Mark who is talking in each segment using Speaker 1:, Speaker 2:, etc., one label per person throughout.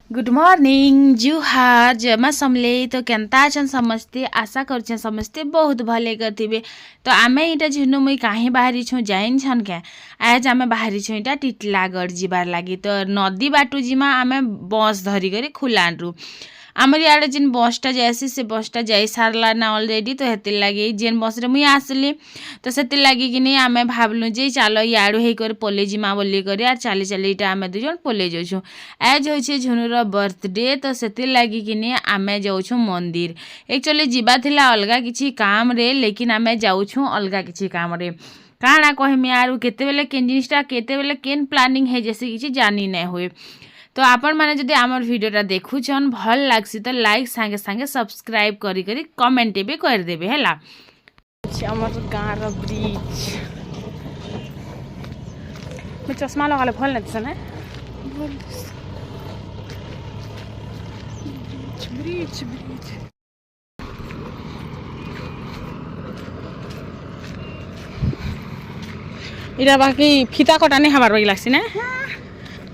Speaker 1: Good morning जुहार जमा समले तो केन्ता अछन समस्ते आशा करछन समस्ते बहुत भले करथिबे। तो आमे इटा झुनु मुई काहे बाहरी छु जाइन छन के आज आमे बाहरी छु इटा टिटलागढ़ जिबार लागी। तो नदी बाटू जिमा आमे बस धरी करी खुलानरु आमर इे जेन बसटा जाएसी से बसटा जाई सारला ना ऑलरेडी। तो हेतिर लगी जेन बस रे मुई आसली तो सेतिर लगी कि नहीं आमे भावलु जे चलो याडू हे कर पले जिमा बोली करी आर चली चली इटा आमे दुजन पले जाउछु। आज होइछे झुनुर बर्थडे तो सेतिर लगी कि नहीं आमे जाउछु मंदिर। एक्चुअली जिबा थिला अलगा किछि काम रे लेकिन आमे जाउछु अलगा किछि काम रे काना कहमी आरु केते बेले केन जिनिसटा केते बेले केन प्लानिंग है जैसे किछि जानी नै होय। तो आपण माने जदि आमर वीडियोटा देखुछन भल लागसी तो लाइक संगे संगे सब्सक्राइब करी करी कमेंट भी कर देबे हैला। आमर गाँव रो ब्रिज मैं चश्मा लगाले भल नै दिसन है ब्रिज ब्रिज इरा बाकी फीता कटा नहीं हमार बाकी लागसी ना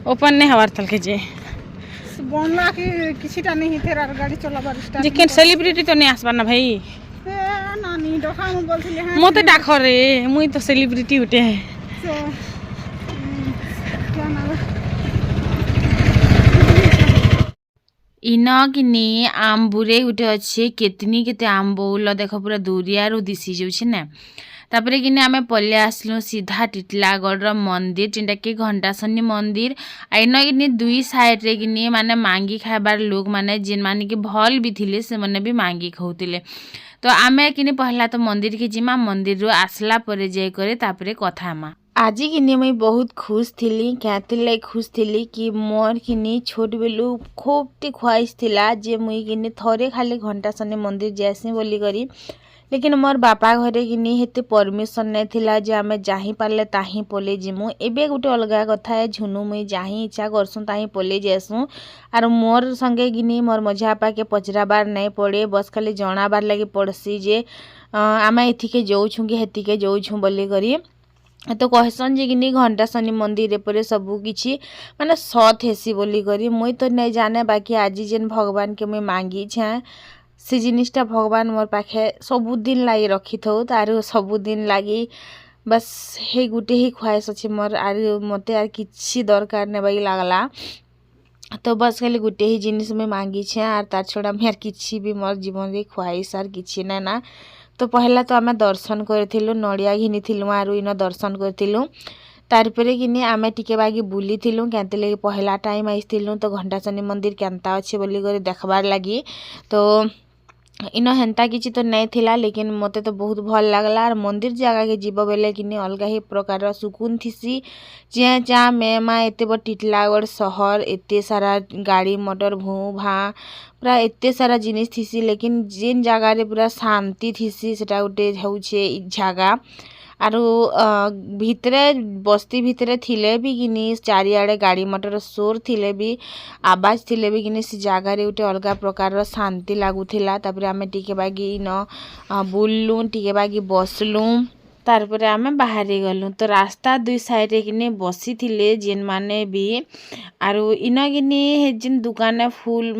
Speaker 1: ओपन नहीं हवार तल के जे
Speaker 2: बनला कि किछिटा नहीं तेरा गाड़ी चलाबार स्टार्ट
Speaker 1: जे केन सेलिब्रिटी तो नहीं आसबार ना भाई
Speaker 2: ए नानी डखा मु बोलथिले हां
Speaker 1: मते डाख रे मुई तो सेलिब्रिटी उठे
Speaker 2: क्या ना
Speaker 1: इन किनी आंबुरे उठे अच्छे केतनी केते आंबौल देख पूरा दूरिया रो दिसी जाउछे ना। तापरे किने आमे पल्ले आसलु सीधा टिटलागढ़ मंदिर जिनटा कि घंटासनी मंदिर आइन किने दुई साइड रे किने माने मांगी खाइबार लोग माने जिन माने कि भल भी थिले से माने भी मांगी खाउतिले। तो आमे किने पहला तो मंदिर के जिमा मंदिर रो आसला परे जाय करे तापरे कथामा आज किने मुई बहुत खुश थिली क्या खुश थिली कि मोर किने छोट बेलू खूब टी ख्वाहिश थिला जे मुई किने थरे खाली घंटासनी मंदिर जासी बोली करी लेकिन मोर बापा घरे कि नहीं हेते परमिशन नहीं थिला जे आमे जाही पारले ताही पले जिमु। एबे गुटे अलगा कथा है झुनु मुई जाही इच्छा करसु ताही पले जेसु आर मोर संगे कि नहीं मोर मझा आपा के पचराबार नहीं पड़े बस खाली जनाबार लगी पड़सी जे आमे एथिके जाउछु कि हेतिके जाउछु बोली करी। तो कहसन जे कि नहीं घंटासनी मंदिर पर सबू किछि माने सत हेसी बोली करी मुई तो नहीं जाने बाकी आज जेन भगवान के मुई मांगी छे से जिनिसटा भगवान मोर पाखे सबुदिन लगी रखी थो तार सबुदिन लगी बस हे गुटे ही ख्वाहिश अच्छे मोर आर मते आर किछि दरकार ने बाई लागला। तो बस खाली गुटे ही जिनिस में मांगी छे आर तार छोड़ा मैं आर किछि भी मोर जीवन रे ख्वाहिश आर किछि ना ना। तो पहला तो आमे दर्शन करथिलु नड़िया घिनिथिलु आरु इन दर्शन करथिलु तारपरे किने आमे टिके बागी बुली थिलु केनते लगी पहला टाइम आइथिलु तो घंटासनी मंदिर केनता अच्छे बोली करे देखबार लगी। तो इन हेन्ता किछि तो नहीं थिला लेकिन मते तो बहुत भल लागला और मंदिर जगह के जीव बेले किने अलगा ही प्रकार सुकून थिसी जे जा मेमा एते बड़ टिटलागढ़ शहर एते सारा गाड़ी मोटर भू भा पूरा एते सारा जिनिस थिसी लेकिन जेन जगह रे पूरा शांति थिसी सेटा उटे होउछे इ जगह आरु भितरे बस्ती भितरे थिले भी किनी चारिआडे गाड़ी मोटर शोर थिले भी आवाज थिले भी किनी से जगह रे उटे अलगा प्रकार शांति लागुथिला। तापरे आमे टिके बागी न बुललु टिके बागी बसलु तारपरे आमे बाहरी गलु। तो रास्ता दुई साइड रे किने बसी थिले जेन माने भी आरु इन किने जेन दुकान फूल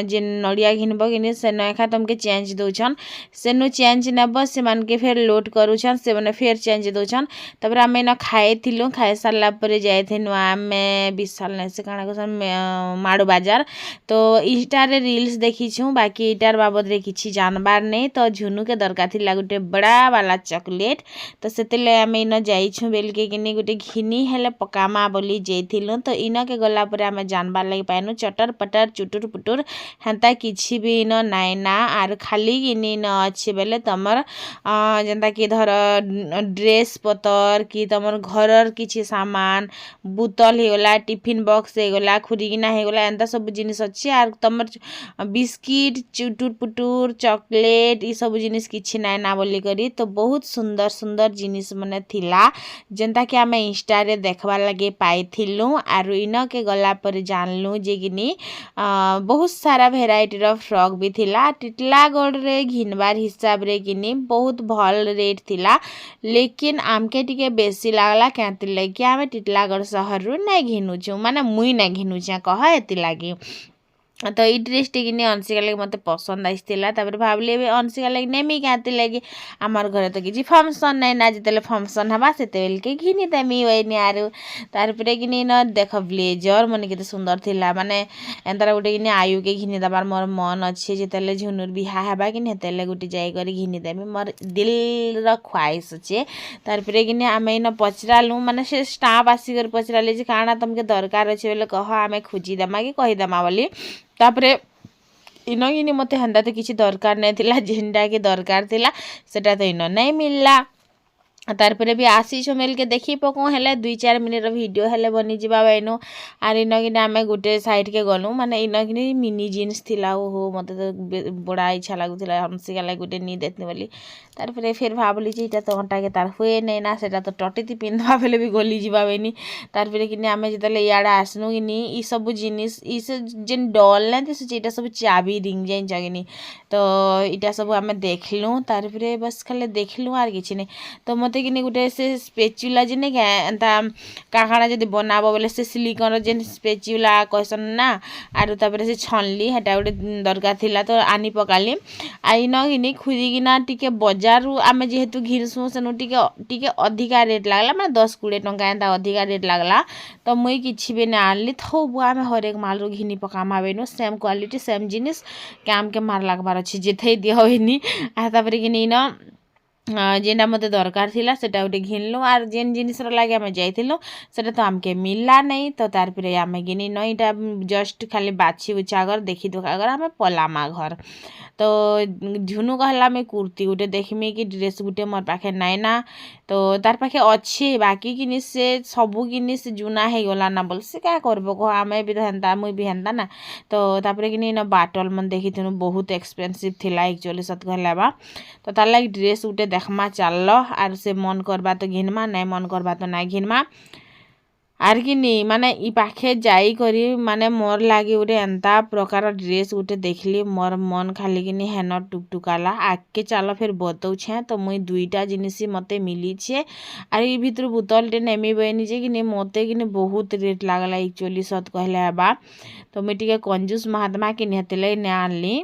Speaker 1: जेन नड़िया घिनब किने से नखा तुमके चेंज दोछन सेनु चेंज नब से मान के फिर लोड करूछन से माने फिर चेंज दोछन। तबरे आमे न खाए थिलु खाए सारला परे जाय थेनु आमे विशाल नै से काना कसन माडू बाजार। तो इटार रे रील्स देखी छु बाकी इटार बाबद रे किछि जानबार नै। तो झुनु के दरकार थिला गुटे बड़ा वाला चॉकलेट तो सेतेले आमे इन जाइछु बेलके किनी गुटे घिनी हेले पकामा बोली जेथिलु। तो इन के गला परे आमे जानबार लागि पाइनु चटर पटर चुटुर पुटुर हेंता किछि भी इन नाइ ना आर खाली किनी न अच्छे बेले तमर जेंता कि धर ड्रेस पतर कि तमर घरर किछि सामान बोतल हे गला टिफिन बॉक्स हे गला खुरीगिना हे गला एंता सब जिनिस अछि आर तमर बिस्किट चुटुर पुटुर चॉकलेट ई सब जिनिस किछि नाइ ना बोली करी। तो बहुत सुंदर सुंदर जिनिस माने थिला जेनता कि आमे इंस्टा रे देखबार लगे पाइथिलु आरु इन के गला पर जानलु जे किनी बहुत सारा भेराइटी रो फ्रॉक भी थिला टिटलागढ़ रे घिनबार हिसाब रे किनी बहुत भल रेट थिला लेकिन आमके टिके बेसी लागला कैंति लगे आमे टिटलागढ़ शहर रु नहीं घिनुछु माने मुई नहीं घिनुछा कह एति लागी तो ये ड्रेस टी किनी अंशिका लगे मत पसंद आईला भाविली अंशिका लगे नेमी क्या लगे आमर घर तो किसी फंक्शन नहीं ना जिते फंक्शन हवा से के घिनी देमी वही आरु तार कि देख ब्लेजर मन के सुंदर थिला माने एंतार गोटे कि आयु के घिनी देवार मोर मन अच्छे जिते झुनुर बिहा हेबा कि हेते गोटे जाकर घिनी देमी मोर दिल ख्वाहिश अच्छे तार कि आम इन पचरालु माने से स्टाफ आसिक पचराले काଣା तुमके दरकार अच्छे बोले कह आम खोजिदेमा कि कहीदेमा बोली तापरे इन कि मत हेन्ता तो किसी दरकार नहीं थिला जेनटा कि दरकार थिला सेटा तो इन नहीं मिलला तार भी आसी मेल के देखी पकौ हेले 2-4 मिनट वीडियो हेले बनी जीवा बैनु आर इन कि आम गोटे साइड के गलु माने इन कि मिनी जीन्स थिला ओहो मत तो बड़ा इच्छा लगुला हमसिका लगे गोटे नी देती बोली तार फिर भाविली इटा तो अंटा के तार हुए नहीं ना सेटा तो टटी पिंधवा बेले भी गली जीवा बेनी तार कि आम जो इे आसनु कि सब जिनिस जेन डल ना से सब चाबी रिंग जाइन जगनी तो इटा सब आम देखलु तार बस खाली देखलु आर कि नहीं तो मत कि गोटे से स्पेचुला जे नहीं एंता काकाणा जब बनाब बोले से सिलिकन जेन स्पेचुला कहसन ना आर तापर से छनली हेटा गोटे दरकार थिला तो आनी पकाली आईन कि खुदिकिना टिके बजार आम जेहेतु घिनसु सेनु टिके अधिका रेट लगला मैं 10-20 टंका एंता अधिका रेट लगला तो मुई किछि भी ना आनली थो बुआ में हरेक माल रू घिनी पकामा बेनु सेम क्वालिटी सेम जिनिस काम के मार लगबार अच्छे जेथे दिया होनी आ तापर कि इन जेनटा मत दरकार थिला सेटा गोटे घिनलु आर जेन जिनिस लगे आम जाइलु सेटा तो आमके मिलला नहीं तो तार पर आम गिनी नईटा जस्ट खाली बाछी उछागर देखी दुखागर आम पलामा घर तो झुनु कहला मैं कुर्ती गोटे देखमी कि ड्रेस गोटे मोर पाखे नाई ना तो तार पाखे अच्छे बाकी जिनिस से सबू जिनिस जुना हो गला ना बोल से क्या करबो कह आम भी तो हेन्ता मुई भी हेन्ता ना तो तापर कि इन बाटल मन देखी बहुत एक्सपेंसिव थिला एक्चुअली सत कहला बा तो तार लगे ड्रेस गोटे देखमा चल आर से मन करबा तो घिनमा नहीं मन करबा तो ना घिनमा आर कि नहीं माने इ पाखे जाई करी माने मोर लागे गोटे एंता प्रकार ड्रेस गोटे देखली मोर मन खाली कि हेन टुकटुकाला आगे चल फिर बतौछे तो मुई 2टा जिनिस मते मिली छे आर इ भितर बोतलटे नेमी बनी जे कि मते कि बहुत रेट लागला एक्चुअली सत कहले बा तो मुई टिके कंजूस महात्मा कि हेतले ने आनली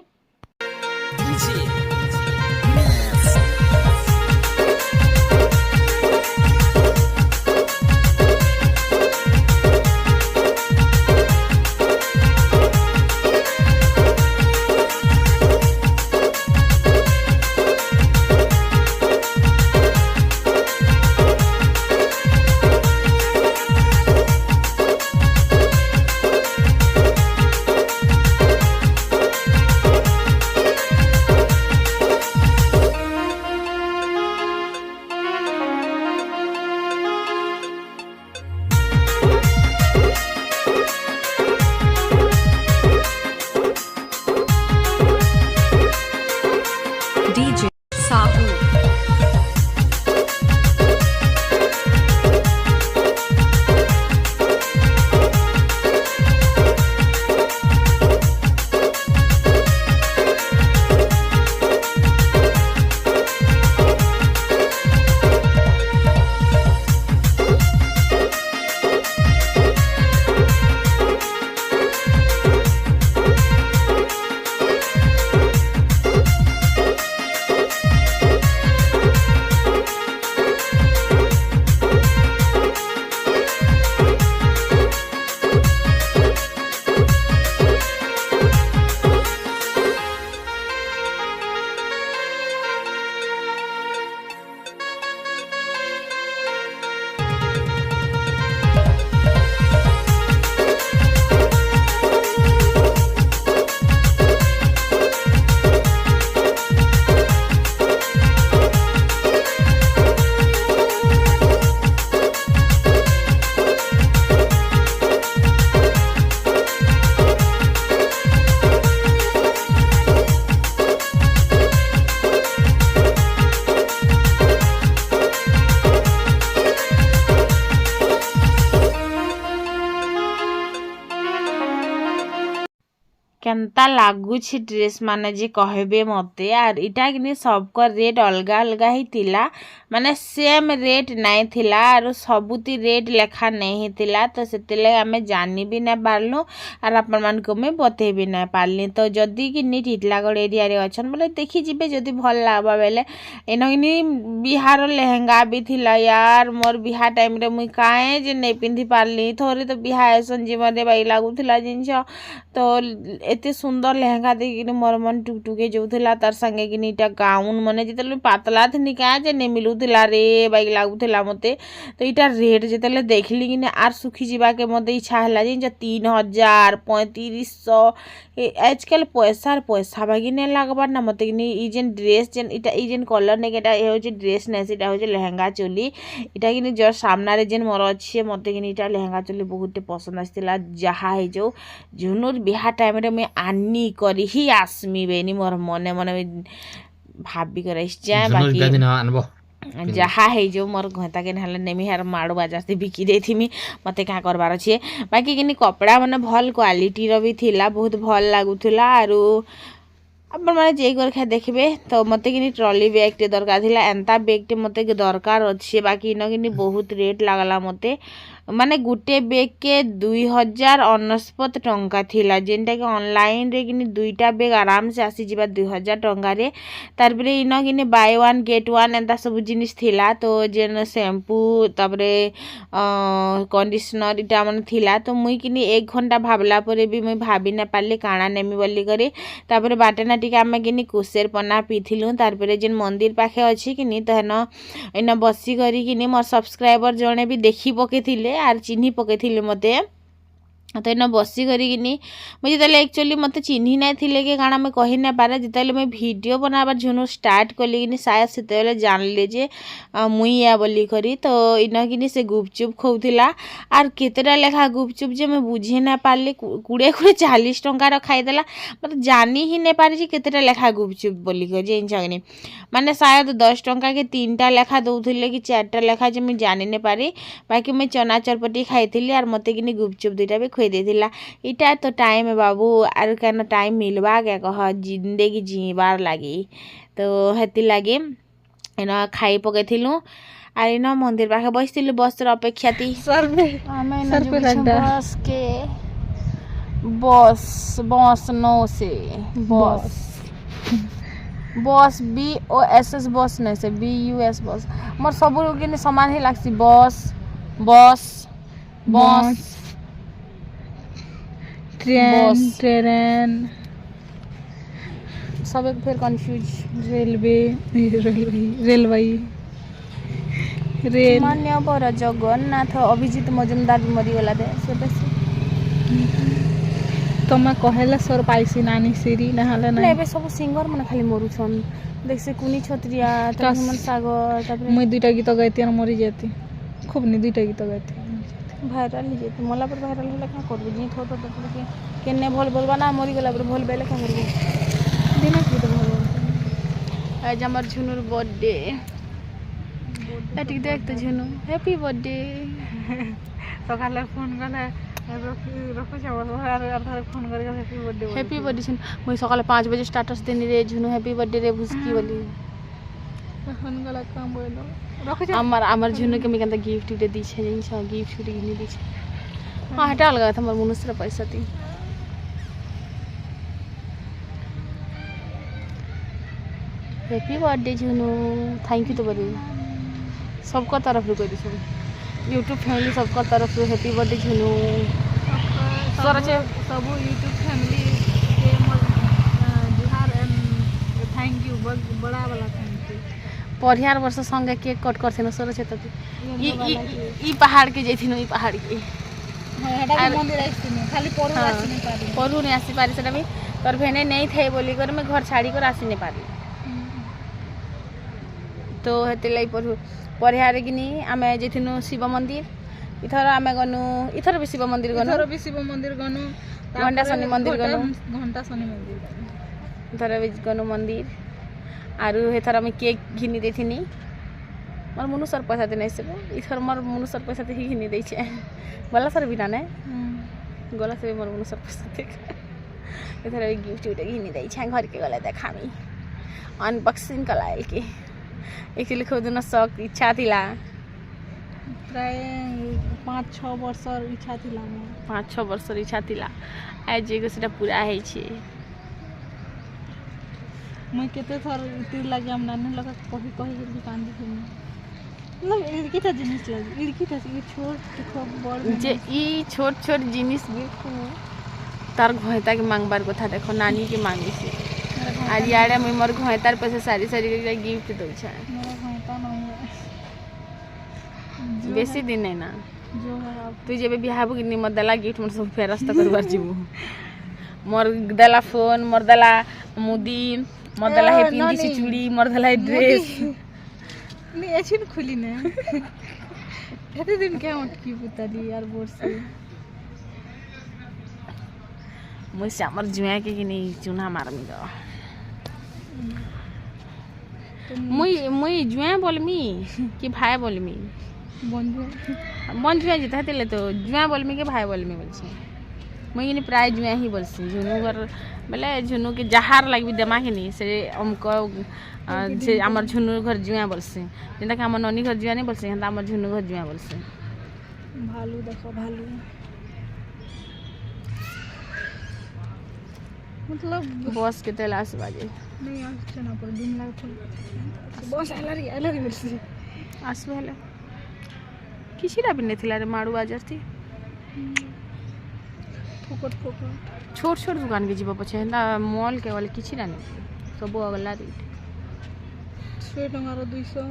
Speaker 1: केनता लागुछ ड्रेस माने जे कहबे मते आर इटा किनी सबको रेट अलगा अलगा ही थिला माने सेम रेट नहीं थिला आर सबुती रेट लेखा नहीं थिला तो सेतिले हमें जानी भी ना पारलु आर अपन मान को मैं बते भी ना पारली तो जदी किनी टिटलागढ़ एरिया रे अछन बोले देखि जिबे जदी भल लागबा बेले एनो किनी बिहार लेहंगा भी थिला यार मोर बिहा टाइम रे मुई काहे जे नहीं पिंधि पारली थोरे तो बिहा ऐसन जीवन रे बाई लागुथिला जिंस तो एते सुंदर लेहंगा देखिन मोर मन टुकटुके जाऊला तार संगे कि इटा गाउन मने जिते पातला थी क्या जे नहीं मिलूला रे बाइक लगुला मते तो इटा रेट जिते देखली कि आर सुखी जावा के मत इच्छा है जे 3000 3500 आजकल पैसा बागी नहीं लगबार ना मत कि जेन ड्रेस जेन इटा जेन कलर नहीं एटा ये ड्रेस नहीं से हूँ लेहंगा चोली इटा कि जस्ट सामने जेन मोर अच्छे मत कि इटा लेहंगा चोली बहुत पसंद आसला जहाँ है जो झुनुर बिहा टाइम रे मैं आनी करी ही आसमी बेनी मोर मने मने भाभी कर बाकी जहाँ है जो मोर घता के नहले नेमी हार माड़ बाजार से बिकी देथिमी मते क्या करबार अच्छे बाकी कि कपड़ा माने भल क्वालिटी रो भी थिला बहुत भल लागुला आरु अपन मैंने जे कर देखबे तो मत कि ट्रॉली बैग टे दरकार थिला एंता बैग टे मत दरकार अच्छे बाकी इन कि बहुत रेट लगला मते माने गुटे बैग के 2069 टंका थिला जेनटा कि ऑनलाइन रे कि दुईटा बैग आराम से आसी जिबा 2000 टंका रे तार परे इन कि बाय वन गेट वन एंता सब जिनिस थिला तो जेन शैम्पू तापरे कंडीशनर इटा मन थिला तो मुई कि 1 घंटा भाबला परे भी मुई भाबी ना पारली काना नेमी बोली करे तापरे बाटेना टिके आमे कि कुसेर पना पीथिलु तार परे जेन मंदिर पाखे अछि कि तो हेन इन बसी करी कि मोर सब्सक्राइबर जणे भी देखी पकेथिले आर चिन्ही पकेथिले मते तो इन बसी करी मुझे जिते एक्चुअली मत चिन्ही ना थिले कि काना मैं कही ना पारे जिते मैं वीडियो बनाबार झुनु स्टार्ट कली कि शायद से जानले जे मुई या बोली करी तो इन कि से गुपचुप खोला आर केतेटा लेखा गुपचुप जे मैं बुझे ना पारली 20-40 टंकार खाईदेला मतलब जानी ही नहीं पारी केतेटा लेखा गुपचुप बोली करी जिन माने शायद 10 टंका के 3टा लेखा दौले कि 4टा लेखा जे मैं जानी नहीं पारी बाकी मैं चना चरपटी खाई आर मत कि गुपचुप 2टा भी खुई देथिला इटा तो टाइम है बाबू आर क्या टाइम मिलवा क्या कह जिंदगी जीवार लगी तो हेती लगे इन खाई पकईलु आर इन मंदिर पाखे बसलु बस अपेक्षा थी बस के बस 9 से बस BOSS बस नहीं से BUS बस मोर सब सामान ही लगसी बस ट्रेन सब एक फिर कंफ्यूज रेल मान्यवर जगन्नाथ अभिजीत मजुमदार भी मरीगला दे
Speaker 2: तमे कहेला सर पाइसी नानी सीरी नहाले ना
Speaker 1: एबे सब सिंगर मन खाली मरुछन देख से कुनी छत्रिया तमन सागर तबरे
Speaker 2: मैं 2टा गीत गाइती और मरी जाती खूब नहीं 2टा गीत गाइती
Speaker 1: भाइराल हो जाती मला पर भाइराल होला क्या करबे जीत हो तो के केने भल बोलबा ना मरी गेला पर भल बेले क्या करबे दिना की तो भल आज हमर झुनुर बर्थडे एटिक देख तो झुनु हैप्पी बर्थडे
Speaker 2: सकाले फोन गले
Speaker 1: हैप्पी बर्थडे मुई सकाले 5 बजे स्टाटस देनी रे झुनु हैप्पी बर्थडे रे भुसकी बोली
Speaker 2: फोन गला काम बोलो
Speaker 1: আমার ঝুনুকে আমি কেন গিফট উঠে দিছে জিনিস গিফট উঠে কিনে দিছে এটা আলগা কথা আমার মনুষ্যরা পয়সা দি हैप्पी बर्थडे झुनु थैंक यू तो बोली सबका तरफ रू कह दी सब यूट्यूब फैमिली सबका तरफ रू हैप्पी बर्थडे झुनु
Speaker 2: सब यूट्यूब फैमिली के जुहार एंड थैंक यू बड़ा वाला थैंक यू
Speaker 1: परिहार वर्ष संगे केक कट करथिन सोर छे त ई पहाड़ के जैथिन ई पहाड़ के
Speaker 2: हेडा के मंदिर आइथिन खाली परू आसी नहीं पारी
Speaker 1: परू नहीं आसी पारी सेटा भी तोर भेने नहीं थे बोली कर मैं घर छाड़ी कर आसी नहीं पारी तो हेते लाई परू परिहार किनी आमे जैथिनु शिव मंदिर इथर आमे गनु इथर भी शिव मंदिर गनु घंटा शनि मंदिर इथर भी गनु मंदिर आरु हेथर आम केक घिनी देथिनी मोर मनुष्यर पैसा दे नहीं सब इथर मोर मनुष्यर पैसा दे घिनी दैछे गला सर बिना ने गला से मोर मनुष्यर पैसा दे ଏଥର ଗିଫ୍ଟ ଗୋଟେ ଘିନି ଦେଇଛେ ଘରକେ ଗଲେ ଦେଖାମି ଅନବକ୍ସିଂ କଲାଇଲ କି एक्चुअली खोदन शौक इच्छा थिला
Speaker 2: प्राय 5-6 ବର୍ଷର ଇଚ୍ଛା ଥିଲା ମୋର
Speaker 1: 5-6 ବର୍ଷର ଇଚ୍ଛା ଥିଲା आज सेटा पूरा है छे
Speaker 2: मुई केते थर तीर लागे हम नानी लगा कही कही के कांदी थी मतलब इड़की था जिनिस लागे इड़की था ये छोट खूब बड़
Speaker 1: जे ई छोट छोट जिनिस गिफ्ट तार घोयता के मांगबार कथा देखो नानी के मांगी से आज याडे मुई मोर घोयतार पैसे सारी सारी के गिफ्ट दउ छा
Speaker 2: मेरा घोंटा नहीं है
Speaker 1: बेसी दिन है ना
Speaker 2: जो है आप
Speaker 1: तू जेबे बिहाबू कि मत दला गिफ्ट मोर सब फेरस्त करबार जीबू मोर दला फोन मोर दला मुदी मोर दला हे पिंदी से चूड़ी मोर दला ड्रेस
Speaker 2: नहीं अच्छी खुली ने एते दिन क्या उठकी पुतली यार बोर से
Speaker 1: मुई से हमर जुआ के कि नहीं चुना मारमी दो मुई जुआ बोलमी कि भाई बोलमी बंजुआ जिता हेले तो जुआ बोलमी के भाई बोलमी बोलछे मुई कि प्राय जुआ ही बोलसी झुनु घर बोले झुनु के जहार लागबी देमा के नहीं से हमको से हमर झुनु घर जुआ बोलसी जेंता कि हमर ननी घर जुआ नहीं बोलसी हेंता हमर झुनु घर जुआ बोलसी
Speaker 2: भालू देखो भालू मतलब
Speaker 1: बस के तलाश बाजे
Speaker 2: नहीं आछे ना पर दिन लाग बस अलरी बोलसी
Speaker 1: आसबे हेले किछिरा भी नहीं रे माड़ू बाजार थी
Speaker 2: फोकट
Speaker 1: छोट छोट दुकान के जीव पछे हेंता मॉल के वाले किछिरा नहीं सब अगला रेट
Speaker 2: 100 टंगार 200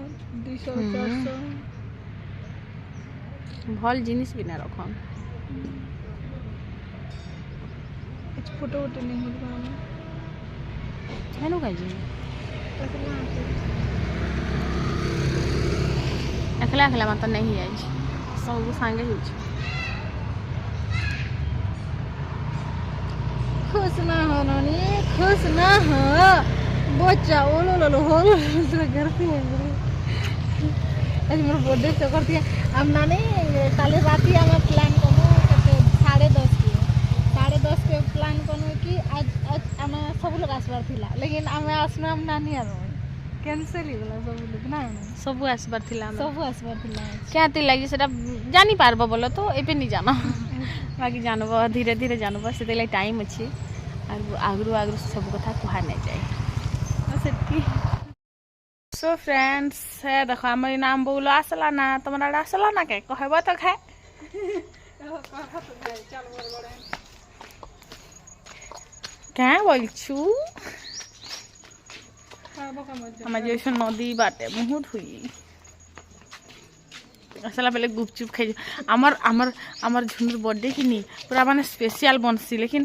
Speaker 2: 400
Speaker 1: भल जिनिस भी ना रखम
Speaker 2: कुछ फोटो नहीं हो रहा
Speaker 1: हेलो गाजी एकला एकला मत नहीं आई सब संगे हो
Speaker 2: खुश ना हो नानी खुश ना हो बच्चा ओलो लो हो घर पे आज मोर बर्थडे तो करती है हम नानी कल रात ही हम प्लान करो कते 10:30 के 10:30 के प्लान करो कि आज हम सब लोग आसबार थिला लेकिन हमें आसना हम नानी आरो कैंसिल ही गला सब लोग ना
Speaker 1: सब आसबार थिला
Speaker 2: सब आसबार थिला
Speaker 1: क्या ती लगी सेटा जानी पारबो बोलो तो एपे नहीं जाना बाकी जानबो धीरे धीरे जानबो से तले टाइम अछि और आगरू आगरू सब कथा कहा नहीं जाए सेटकी सो फ्रेंड्स है देखो हमर नाम बोलो आसला ना तुम्हारा आसला ना के कहबो तो खाए क्या बोलछु আমার যে নদী বাটে বহুত হুই আসলে पहले गुपचुप खाई আমার আমার আমার ঝুনুর बर्थडे कि नहीं पूरा माने स्पेशल बनसी लेकिन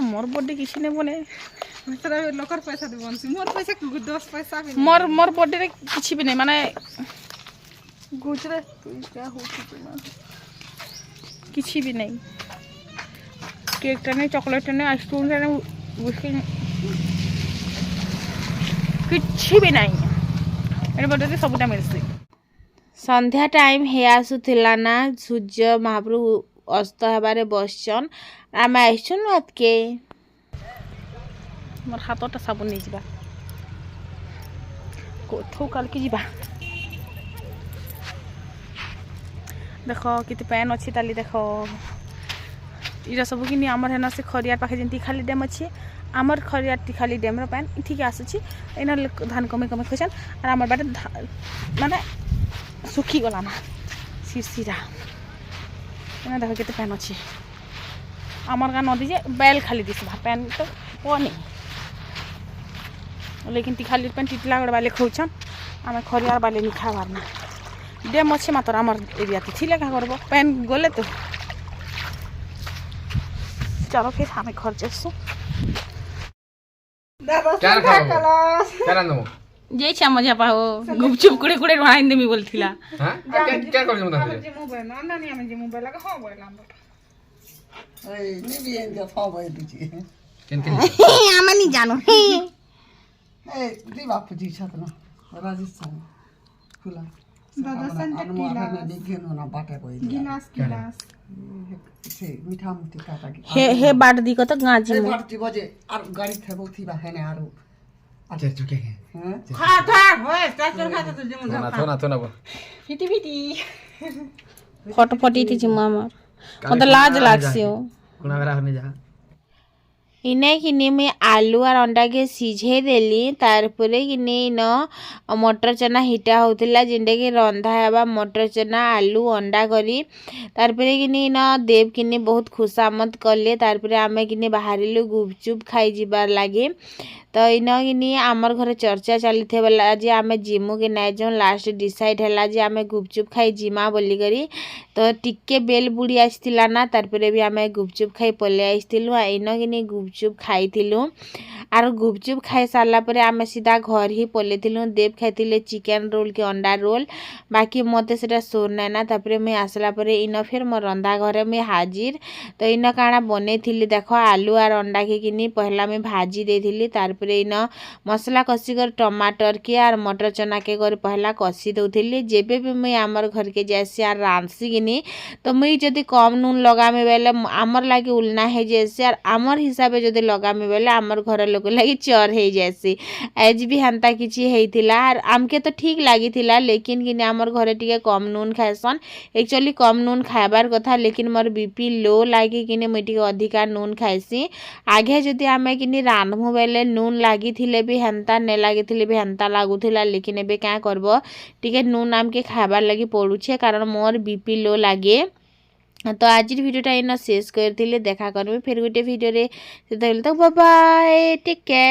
Speaker 1: मोर बर्थडे किसी ने बने
Speaker 2: तेरा लोकर पैसा दे बनसी मोर पैसा 10 पैसा भी
Speaker 1: मोर मोर बर्थडे रे किसी भी नहीं माने गुजरे तू क्या हो किसी भी नहीं केक टे चॉकलेट टे आइसक्रीम टे बिस्किट किसी भी नहीं एने बर्थडे सबटा मिलसी संध्या टाइम हे आसुथिला ना सूर्य महाप्रभु अस्त हेबारे बसछन आमे आइछन रात के मोर हाथटा साबुन नहीं जिबा कोठो काल के जिबा देखो किते पैन अछि ताली देखो इरा सब कि हमर हेना से खरियार पाखे जंती खाली डैम अछि आमर खरियार खाली डैम रो पैन ठीक आसुछि एना धान कमे कमे खसन और आमर बाटे माने सुखी गला ना सिरसिरा एना देखो केते पैन अछि आमर का नदी जे बैल खाली दिसबा पैन तो कोनी लेकिन ती खाली पैन टिटला गड़ वाले खौछन आमे खरियार वाले नि खाबार ना डैम अछि मात्र आमर एरिया ती थिले का करबो पैन गले तो चलो फिर हमें घर जसो जे छा मजा पाओ गुपचुप कुड़े कुड़े रोहाइन देमी बोलथिला
Speaker 3: हां क्या कर जम दादा
Speaker 2: जे मोबाइल ना नानी हम जे मोबाइल लगा हां बोल हम
Speaker 4: ए नी भी एन का फॉ भए दिछि
Speaker 3: केन
Speaker 1: आमा नि जानो
Speaker 4: ए दी बापू जी छत ना राजस्थान खुला अनुमान में दिखेनो ना बाटे कोई
Speaker 2: गिलास गिलास
Speaker 4: से मीठा मुठी काटा की
Speaker 1: हे बाट दी कत गाजी
Speaker 4: ए
Speaker 1: में
Speaker 4: बाटी बजे आर गाड़ी थे बहुती बा है ने आरो
Speaker 3: अच्छा चुके हैं
Speaker 4: हैं
Speaker 2: खा खा होय स्टार्टर खा तो जम
Speaker 3: थोना वो
Speaker 2: फिटी फिटी
Speaker 1: फटफटी थी जिमा मार मत लाज लागसी हो
Speaker 3: कुना करा करने जा
Speaker 1: इने किने मैं आलू और अंडा के सीझे देली तारपरे किने न मटर चना हिटा होतिला जिंडे के रंधा हेबा मटर चना आलू अंडा करी तारपरे किने न देव किने बहुत खुशामत करले तारपरे आमे किने बाहरिलु गुपचुप खाई जिबार लागे तो इन किनी आमर घर चर्चा चली थे बोला जे आमे जिमु के नाइ जो लास्ट डिसाइड हैला जे आमे गुपचुप खाई जिमा बोली करी तो टिके बेल बुड़ी आइथिला ना तारपरे भी आमे गुपचुप खाई पले आइथिलु इन किनी गुपचुप खाइथिलु आर गुपचुप खाई सारला परे आमे सीधा घर ही पलेथिलु देव खाइथिले चिकन रोल के अंडा रोल बाकी मते सेटा सोर नै ना तारपरे मैं आसला परे इन फिर मोर रंधा घरे में हाजिर तो इन काना बनेथिली देखो आलू आर अंडा के किनी पहला मैं भाजी देथिली तार इन मसला कसी कर टमाटर के आर मटर चना के कर पहला कसी दउथिली जेबे भी मैं आमर घर के जैसे आर रांसी किनी तो मुई जदी कम नून लगामे बेले आमर लागे उलना है जैसे आर आमर हिसाबे जदी लगामे बेले आमर घर लोग लागे चर है जैसे एज भी हंता किछि हेइथिला आर आमके तो ठीक लागिथिला लेकिन किनी आमर घरे टिके कम नून खाइसन एक्चुअली कम नून खाइबार कथा लेकिन मोर बीपी लो लागे किनी मुई टिके अधिका नून खाइसी आगे जदी आमे किनी रांधमु बेले नून लगी भी हेन्ता ने लगी भी हेन्ता लगुला लेकिन एबे क्या करबो टिके नून आमके खाबार लगी पड़ुछे कारण मोर बीपी लो लगे तो आज भिडियोटा इन शेष कर देखा करबे फिर गोटे भिडियो रे बाय बाय टेक केयर।